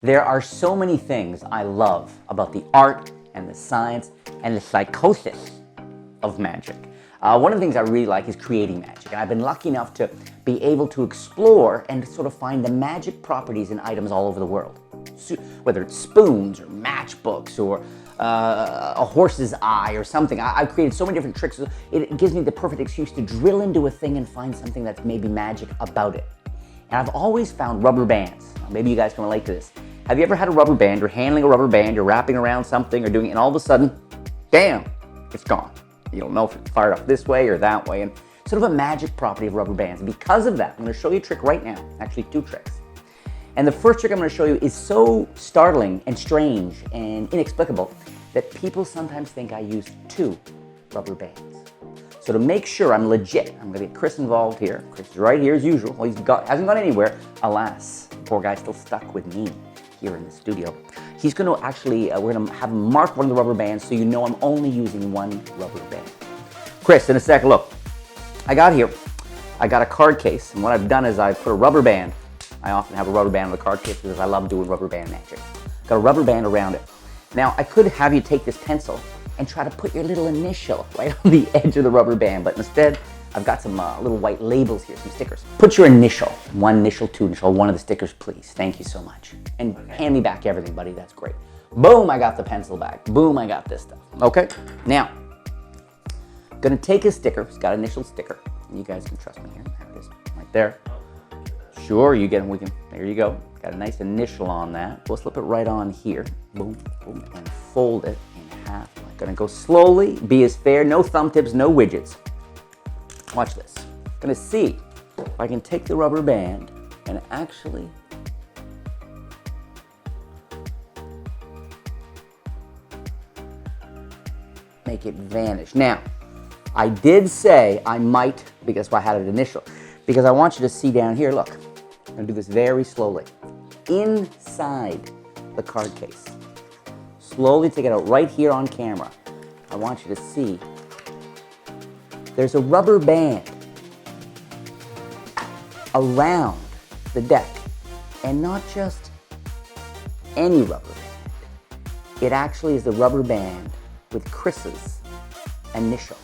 There are so many things I love about the art and the science and the psychosis of magic. One of the things I really like is creating magic, and I've been lucky enough to be able to explore and sort of find the magic properties in items all over the world. Whether it's spoons or matchbooks or a horse's eye or something. I've created so many different tricks. It gives me the perfect excuse to drill into a thing and find something that's maybe magic about it. And I've always found rubber bands. Maybe you guys can relate to this. Have you ever had a rubber band, you're handling a rubber band, you're wrapping around something or doing it, and all of a sudden, damn, it's gone. You don't know if it's fired up this way or that way, and sort of a magic property of rubber bands. Because of that, I'm going to show you a trick right now, actually two tricks. And the first trick I'm going to show you is so startling and strange and inexplicable that people sometimes think I use two rubber bands. So to make sure I'm legit, I'm going to get Criss involved here. Criss is right here as usual. Well, hasn't gone anywhere. Alas, the poor guy's still stuck with me here in the studio. He's going to actually, we're going to have him mark one of the rubber bands so you know I'm only using one rubber band. Criss, in a sec, look, I got a card case, and what I've done is I've put a rubber band. I often have a rubber band on the card case because I love doing rubber band magic. Got a rubber band around it. Now, I could have you take this pencil and try to put your little initial right on the edge of the rubber band, but instead, I've got some little white labels here, some stickers. Put your initial, one initial, two initial, one of the stickers, please. Thank you so much. And hand me back everything, buddy, that's great. Boom, I got the pencil back. Boom, I got this stuff. Okay, now, gonna take a sticker, it's got an initial sticker. You guys can trust me here, there it is, right there. Sure, there you go. Got a nice initial on that. We'll slip it right on here. Boom, boom, and fold it in half. I'm gonna go slowly, be as fair, no thumb tips, no widgets. Watch this. I'm gonna see if I can take the rubber band and actually make it vanish. Now, I did say I might, because I had an initial, because I want you to see down here, look, I'm gonna do this very slowly. Inside the card case. Slowly take it out right here on camera. I want you to see there's a rubber band around the deck, and not just any rubber band. It actually is the rubber band with Criss's initial.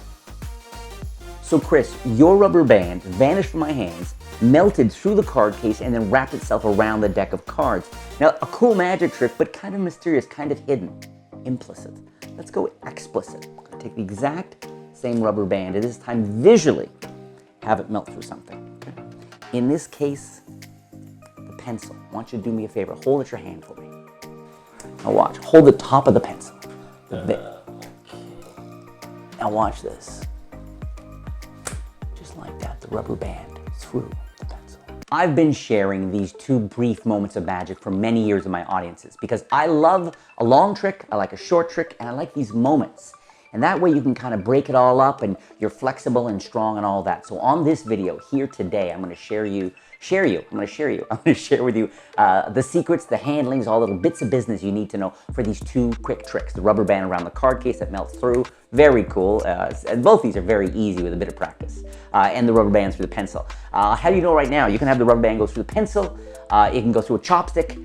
So Criss, your rubber band vanished from my hands, melted through the card case, and then wrapped itself around the deck of cards. Now, a cool magic trick, but kind of mysterious, kind of hidden, implicit. Let's go explicit. I'm gonna take the exact same rubber band, and this time visually have it melt through something. Okay? In this case, the pencil. I want you to do me a favor. Hold it your hand for me. Now watch. Hold the top of the pencil. Now watch this. Just like that, the rubber band through the pencil. I've been sharing these two brief moments of magic for many years in my audiences because I love a long trick, I like a short trick, and I like these moments. And that way you can kind of break it all up and you're flexible and strong and all that. So on this video here today, I'm going to share with you the secrets, the handlings, all the little bits of business you need to know for these two quick tricks. The rubber band around the card case that melts through, very cool. And both these are very easy with a bit of practice. And the rubber band through the pencil. How do you know right now? You can have the rubber band go through the pencil, it can go through a chopstick,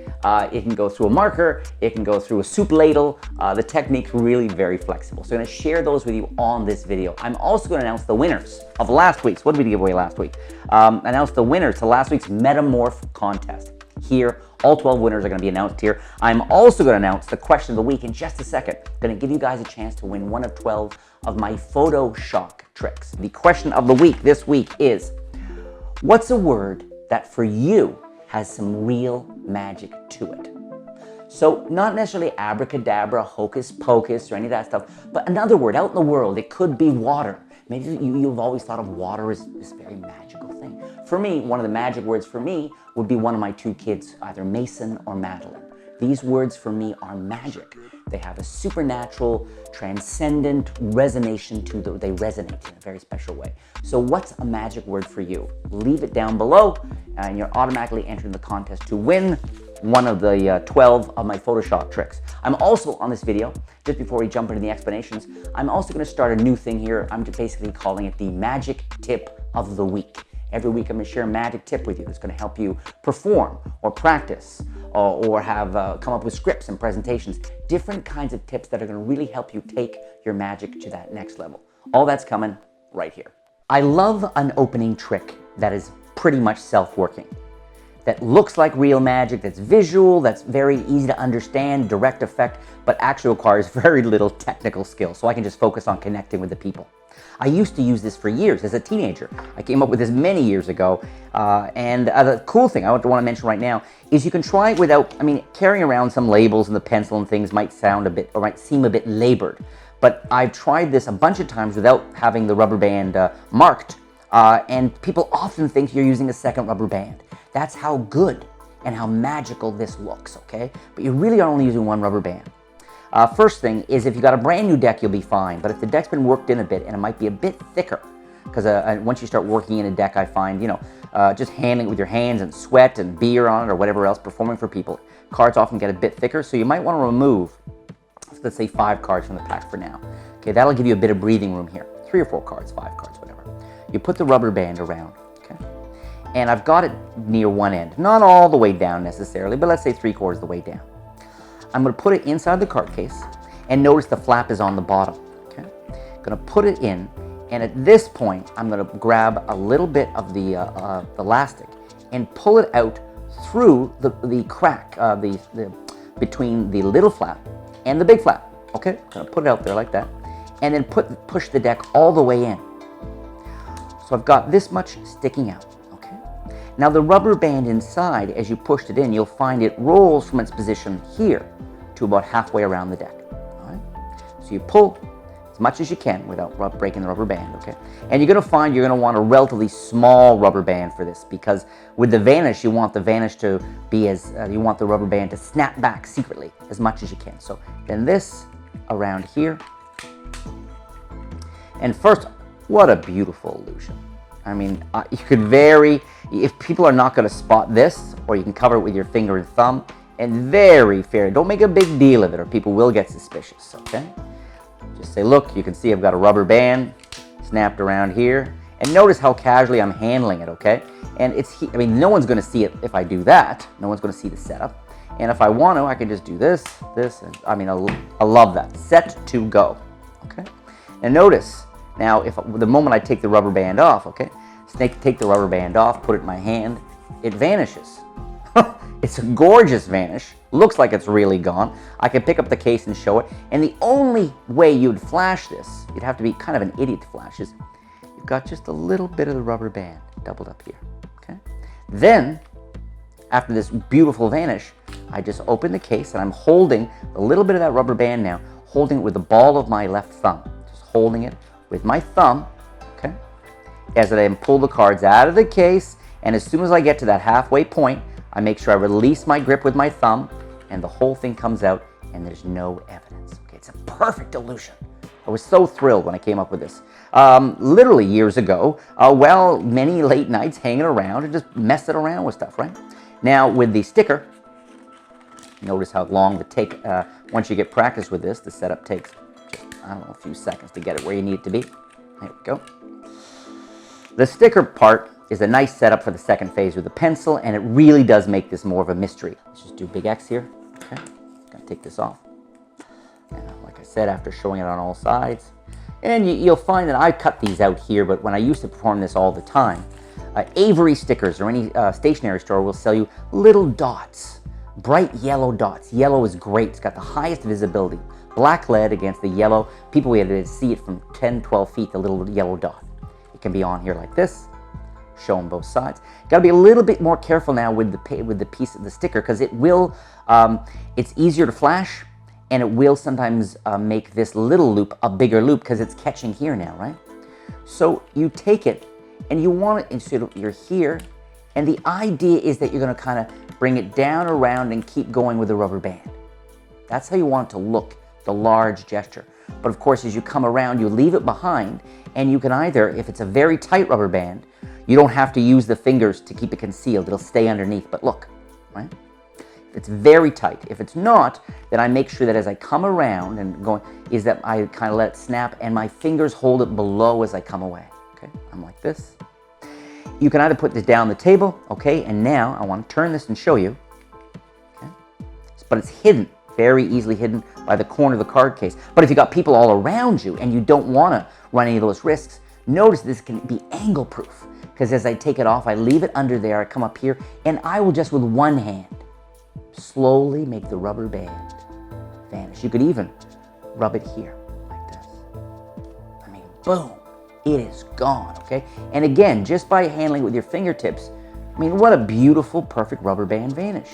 it can go through a marker, it can go through a soup ladle. The technique's really very flexible. So I'm going to share those with you on this video. I'm also going to announce the winners of last week's, what did we give away last week? Announce the winners to last week's Metamorph contest. Here, all 12 winners are going to be announced here. I'm also going to announce the question of the week in just a second. I'm going to give you guys a chance to win one of 12 of my photo shock tricks. The question of the week this week is, what's a word that for you has some real magic to it? So not necessarily abracadabra, hocus pocus, or any of that stuff, but another word out in the world. It could be water. Maybe you've always thought of water as this very magical thing. For me, one of the magic words for me would be one of my two kids, either Mason or Madeline. These words for me are magic. They have a supernatural, transcendent resonation to them. They resonate in a very special way. So what's a magic word for you? Leave it down below, and you're automatically entering the contest to win one of the 12 of my Photoshop tricks. I'm also on this video, just before we jump into the explanations, I'm also going to start a new thing here. I'm basically calling it the Magic Tip of the Week. Every week I'm going to share a magic tip with you that's going to help you perform or practice or have come up with scripts and presentations, different kinds of tips that are going to really help you take your magic to that next level. All that's coming right here. I love an opening trick that is pretty much self-working, that looks like real magic, that's visual, that's very easy to understand, direct effect, but actually requires very little technical skill, so I can just focus on connecting with the people. I used to use this for years as a teenager. I came up with this many years ago, and the cool thing I want to mention right now is you can try it without, carrying around some labels and the pencil and things might sound a bit, or might seem a bit labored, but I've tried this a bunch of times without having the rubber band marked, and people often think you're using a second rubber band. That's how good and how magical this looks, okay? But you really are only using one rubber band. First thing is, if you got a brand new deck, you'll be fine. But if the deck's been worked in a bit and it might be a bit thicker, because once you start working in a deck, I find, just handling it with your hands and sweat and beer on it or whatever else, performing for people, cards often get a bit thicker. So you might want to remove, let's say 5 cards from the pack for now. Okay, that'll give you a bit of breathing room here. 3 or 4 cards, 5 cards, whatever. You put the rubber band around, okay? And I've got it near one end. Not all the way down necessarily, but let's say 3/4 of the way down. I'm going to put it inside the card case, and notice the flap is on the bottom, okay? I'm going to put it in, and at this point, I'm going to grab a little bit of the elastic and pull it out through the crack between the little flap and the big flap, okay? I'm going to put it out there like that, and then push the deck all the way in. So I've got this much sticking out. Now the rubber band inside, as you pushed it in, you'll find it rolls from its position here to about halfway around the deck. All right? So you pull as much as you can without breaking the rubber band, okay? And you're going to find you're going to want a relatively small rubber band for this, because with the vanish, you want the vanish to be you want the rubber band to snap back secretly as much as you can. So then this around here. And first, what a beautiful illusion. You could vary, if people are not going to spot this, or you can cover it with your finger and thumb, and very fair. Don't make a big deal of it, or people will get suspicious, okay? Just say, look, you can see I've got a rubber band snapped around here, and notice how casually I'm handling it, okay? And no one's going to see it if I do that. No one's going to see the setup. And if I want to, I can just do this, and I love that. Set to go, okay? And notice, now, the moment I take the rubber band off, okay, take the rubber band off, put it in my hand, it vanishes. It's a gorgeous vanish. Looks like it's really gone. I can pick up the case and show it. And the only way you'd flash this, you'd have to be kind of an idiot to flash, is you've got just a little bit of the rubber band doubled up here, okay? Then, after this beautiful vanish, I just open the case and I'm holding a little bit of that rubber band now, holding it with the ball of my left thumb. Just holding it with my thumb, okay, as I pull the cards out of the case, and as soon as I get to that halfway point, I make sure I release my grip with my thumb, and the whole thing comes out, and there's no evidence. Okay, it's a perfect illusion. I was so thrilled when I came up with this. Literally years ago, many late nights hanging around and just messing around with stuff, right? Now, with the sticker, notice how long the take, once you get practice with this, the setup takes a few seconds to get it where you need it to be. There we go. The sticker part is a nice setup for the second phase with the pencil, and it really does make this more of a mystery. Let's just do big X here. Okay, gonna take this off. And like I said, after showing it on all sides, and you'll find that I cut these out here, but when I used to perform this all the time, Avery Stickers or any stationery store will sell you little dots, bright yellow dots. Yellow is great. It's got the highest visibility. Black lead against the yellow. People will be able to see it from 10, 12 feet, the little yellow dot. It can be on here like this, show on both sides. Got to be a little bit more careful now with the piece of the sticker, because it will, it's easier to flash, and it will sometimes make this little loop a bigger loop because it's catching here now, right? So you take it, and you want it, so you're here, and the idea is that you're going to kind of bring it down around and keep going with the rubber band. That's how you want it to look, the large gesture. But of course, as you come around, you leave it behind, and you can either, if it's a very tight rubber band, you don't have to use the fingers to keep it concealed. It'll stay underneath, but look, right? It's very tight. If it's not, then I make sure that as I come around and going, is that I kind of let it snap, and my fingers hold it below as I come away, okay? I'm like this. You can either put this down the table, okay, and now I want to turn this and show you, okay? but it's hidden, very easily hidden by the corner of the card case. But if you got people all around you and you don't want to run any of those risks, notice this can be angle proof, because as I take it off, I leave it under there, I come up here, and I will just with one hand slowly make the rubber band vanish. You could even rub it here like this. I mean, boom, it is gone, okay? And again, just by handling it with your fingertips, I mean, what a beautiful, perfect rubber band vanish.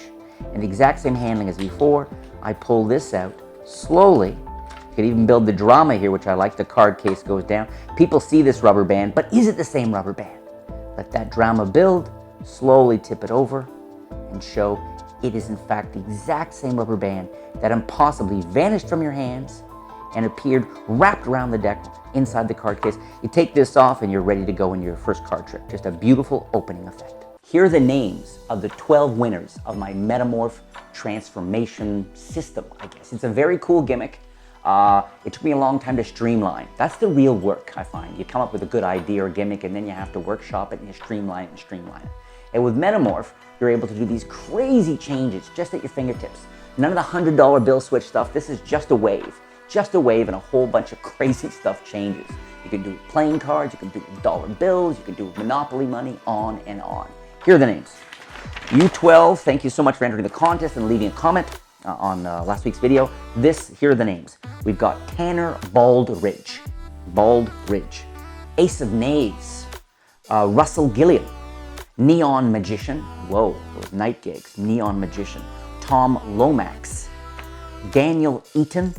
And the exact same handling as before, I pull this out slowly. You could even build the drama here, which I like. The card case goes down. People see this rubber band, but is it the same rubber band? Let that drama build, slowly tip it over, and show it is in fact the exact same rubber band that impossibly vanished from your hands and appeared wrapped around the deck inside the card case. You take this off and you're ready to go in your first card trick. Just a beautiful opening effect. Here are the names of the 12 winners of my Metamorph transformation system, I guess. It's a very cool gimmick. It took me a long time to streamline. That's the real work, I find. You come up with a good idea or gimmick, and then you have to workshop it, and you streamline it and streamline it. And with Metamorph, you're able to do these crazy changes just at your fingertips. None of the $100 bill switch stuff. This is just a wave. Just a wave, and a whole bunch of crazy stuff changes. You can do it with playing cards, you can do it with dollar bills, you can do it with Monopoly money, on and on. Here are the names. You 12, thank you so much for entering the contest and leaving a comment on last week's video. Here are the names. We've got Tanner Baldridge, Ace of Knaves, Russell Gilliam, Neon Magician, whoa, those night gigs, Neon Magician, Tom Lomax, Daniel Eaton,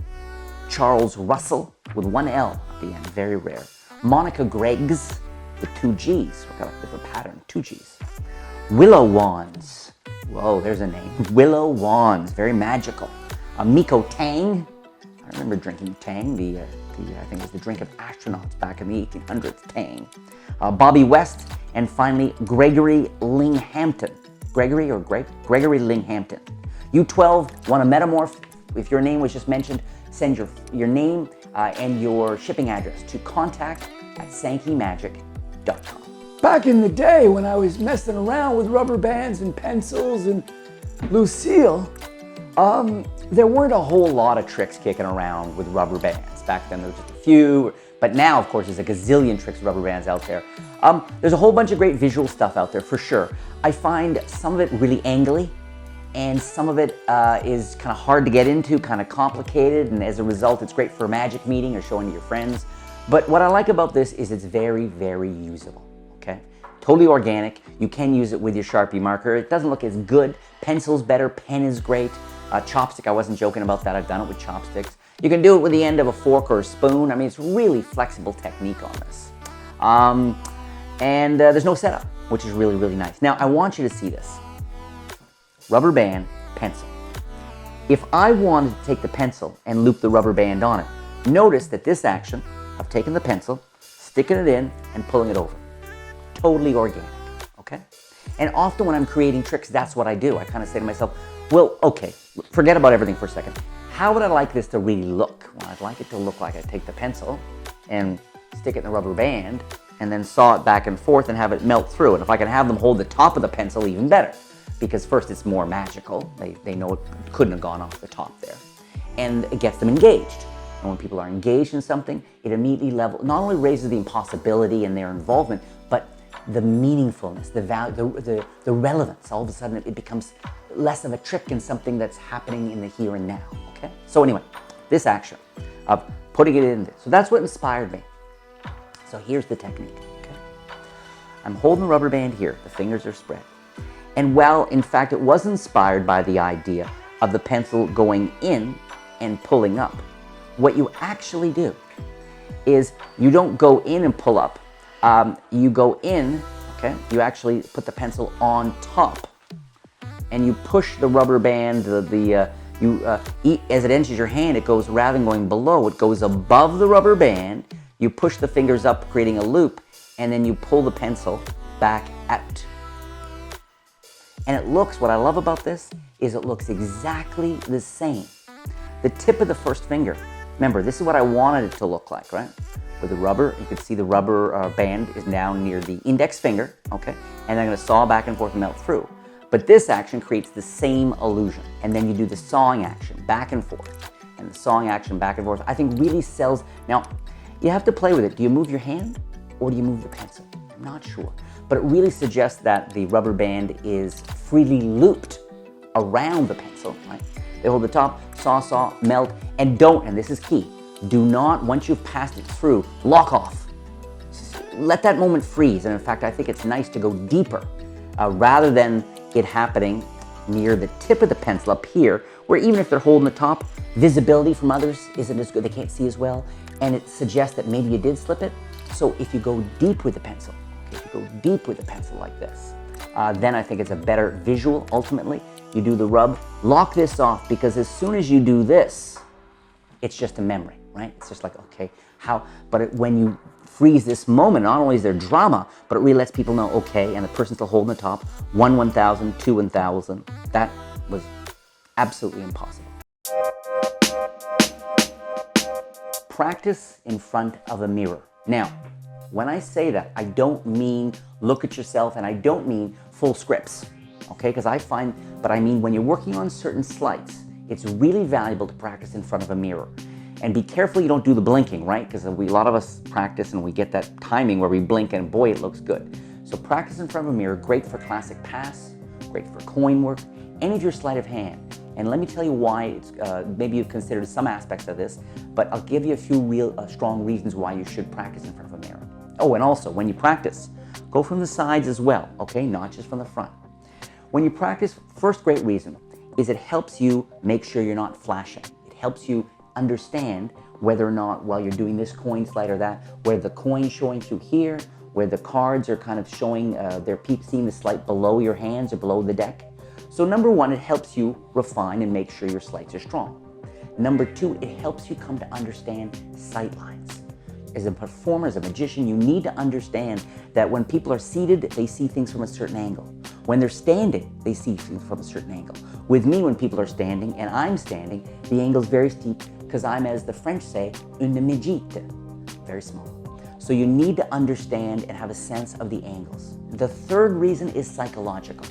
Charles Russell with one L at the end, very rare, Monica Greggs with two G's, we've got a different pattern, two G's, Willow Wands, whoa, there's a name, Willow Wands, very magical, Miko Tang, I remember drinking Tang, I think it was the drink of astronauts back in the 1800s, Tang, Bobby West, and finally Gregory Linghampton. Gregory Linghampton. You 12 want a Metamorph. If your name was just mentioned, send your name and your shipping address to contact@sankeymagic.com. Back in the day when I was messing around with rubber bands and pencils and Lucille, there weren't a whole lot of tricks kicking around with rubber bands. Back then there was just a few, but now of course there's a gazillion tricks with rubber bands out there. There's a whole bunch of great visual stuff out there for sure. I find some of it really angly, and some of it is kind of hard to get into, kind of complicated, and as a result it's great for a magic meeting or showing to your friends. But what I like about this is it's very, very usable, okay? Totally organic. You can use it with your Sharpie marker. It doesn't look as good. Pencil's better, pen is great. Chopstick, I wasn't joking about that. I've done it with chopsticks. You can do it with the end of a fork or a spoon. I mean, it's really flexible technique on this. There's no setup, which is really, really nice. Now, I want you to see this. Rubber band, pencil. If I wanted to take the pencil and loop the rubber band on it, notice that this action of taking the pencil, sticking it in, and pulling it over. Totally organic, okay? And often when I'm creating tricks, that's what I do. I kind of say to myself, well, okay, forget about everything for a second. How would I like this to really look? Well, I'd like it to look like I take the pencil and stick it in the rubber band and then saw it back and forth and have it melt through. And if I can have them hold the top of the pencil, even better. Because first, it's more magical. They know it couldn't have gone off the top there. And it gets them engaged. And when people are engaged in something, it immediately not only raises the impossibility in their involvement, but the meaningfulness, the value, the relevance. All of a sudden, it becomes less of a trick and something that's happening in the here and now, okay? So anyway, this action of putting it in there. So that's what inspired me. So here's the technique, okay? I'm holding the rubber band here. The fingers are spread. And while, in fact, it was inspired by the idea of the pencil going in and pulling up, what you actually do is you don't go in and pull up. You go in, okay? You actually put the pencil on top, and you push the rubber band. As it enters your hand, it goes rather than going below. It goes above the rubber band. You push the fingers up, creating a loop, and then you pull the pencil back out. And it looks, what I love about this is it looks exactly the same. The tip of the first finger, remember, this is what I wanted it to look like, right? With the rubber, you can see the rubber band is down near the index finger, okay? And I'm gonna saw back and forth and melt through. But this action creates the same illusion. And then you do the sawing action back and forth. And the sawing action back and forth, I think really sells. Now, you have to play with it. Do you move your hand or do you move the pencil? I'm not sure. But it really suggests that the rubber band is freely looped around the pencil, right? They hold the top, saw, melt, and don't, and this is key, do not, once you've passed it through, lock off. Let that moment freeze. And in fact, I think it's nice to go deeper rather than it happening near the tip of the pencil up here, where even if they're holding the top, visibility from others isn't as good, they can't see as well, and it suggests that maybe you did slip it. So if you go deep with the pencil, like this, then I think it's a better visual ultimately. You do the rub, lock this off, because as soon as you do this, it's just a memory, right? It's just like, okay, how, but when you freeze this moment, not only is there drama, but it really lets people know, okay, and the person's still holding the top, 1,000, 2 1,000. That was absolutely impossible. Practice in front of a mirror. Now, when I say that, I don't mean look at yourself, and I don't mean full scripts, okay? Because but I mean when you're working on certain slides, it's really valuable to practice in front of a mirror. And be careful you don't do the blinking, right? Because a lot of us practice and we get that timing where we blink and boy, it looks good. So practice in front of a mirror, great for classic pass, great for coin work, any of your sleight of hand. And let me tell you why, it's, maybe you've considered some aspects of this, but I'll give you a few real strong reasons why you should practice in front of a mirror. Oh, and also, when you practice, go from the sides as well, okay? Not just from the front. When you practice, first great reason is it helps you make sure you're not flashing. It helps you understand whether or not, while you're doing this coin slide or that, where the coin's showing through here, where the cards are kind of showing, they're seeing the slide below your hands or below the deck. So number one, it helps you refine and make sure your sleights are strong. Number two, it helps you come to understand sight lines. As a performer, as a magician, you need to understand that when people are seated, they see things from a certain angle. When they're standing, they see things from a certain angle. With me, when people are standing and I'm standing, the angle's very steep because I'm, as the French say, une mégite, very small. So you need to understand and have a sense of the angles. The third reason is psychological.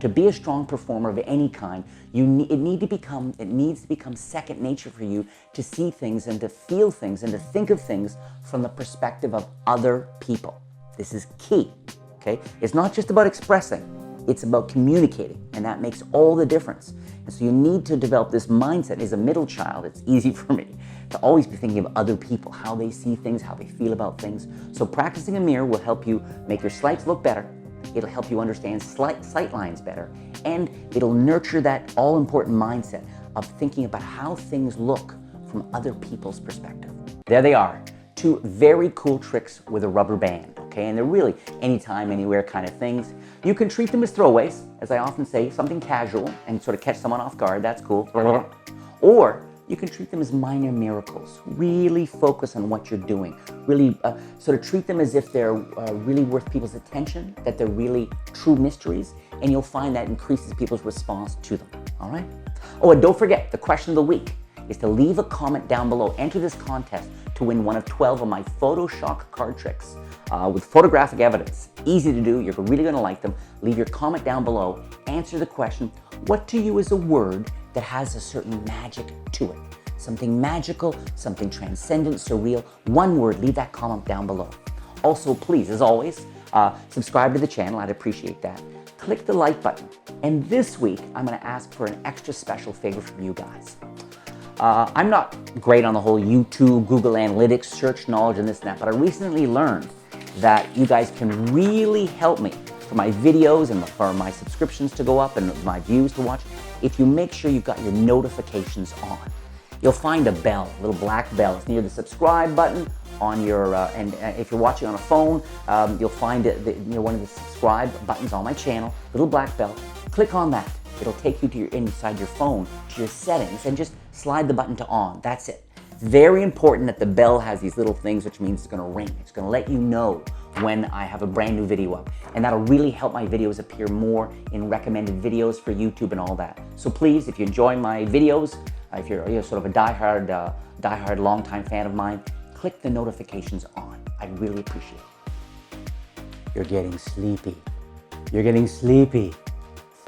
To be a strong performer of any kind, it needs to become second nature for you to see things and to feel things and to think of things from the perspective of other people. This is key, okay? It's not just about expressing, it's about communicating, and that makes all the difference. And so you need to develop this mindset. As a middle child, it's easy for me to always be thinking of other people, how they see things, how they feel about things. So practicing a mirror will help you make your sleights look better. It'll help you understand sight lines better, and it'll nurture that all-important mindset of thinking about how things look from other people's perspective. There they are, two very cool tricks with a rubber band, okay? And they're really anytime, anywhere kind of things. You can treat them as throwaways, as I often say, something casual and sort of catch someone off guard, that's cool. Or you can treat them as minor miracles. Really focus on what you're doing. Really sort of treat them as if they're really worth people's attention, that they're really true mysteries, and you'll find that increases people's response to them, all right? Oh, and don't forget, the question of the week is to leave a comment down below. Enter this contest to win one of 12 of my Photoshop card tricks with photographic evidence. Easy to do, you're really gonna like them. Leave your comment down below, answer the question, what to you is a word that has a certain magic to it? Something magical, something transcendent, surreal. One word, leave that comment down below. Also, please, as always, subscribe to the channel, I'd appreciate that. Click the like button. And this week, I'm gonna ask for an extra special favor from you guys. I'm not great on the whole YouTube, Google Analytics, search knowledge and this and that, but I recently learned that you guys can really help me for my videos and for my subscriptions to go up and my views to watch if you make sure you've got your notifications on. You'll find a bell, a little black bell. It's near the subscribe button on your, and if you're watching on a phone, you'll find it near one of the subscribe buttons on my channel, little black bell. Click on that. It'll take you to inside your phone, to your settings, and just slide the button to on. That's it. Very important that the bell has these little things, which means it's gonna ring. It's gonna let you know when I have a brand new video up. And that'll really help my videos appear more in recommended videos for YouTube and all that. So please, if you enjoy my videos, if you're sort of a diehard longtime fan of mine, click the notifications on. I really appreciate it. You're getting sleepy. You're getting sleepy.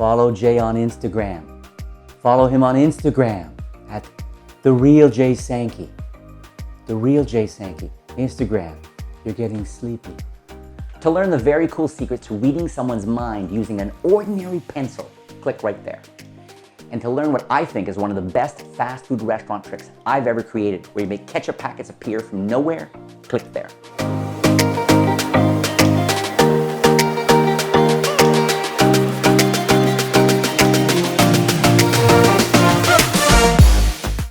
follow Jay on Instagram. Follow him on Instagram at The Real Jay Sankey. The Real Jay Sankey. Instagram. You're getting sleepy. To learn the very cool secret to reading someone's mind using an ordinary pencil, click right there. And to learn what I think is one of the best fast food restaurant tricks I've ever created, where you make ketchup packets appear from nowhere, click there.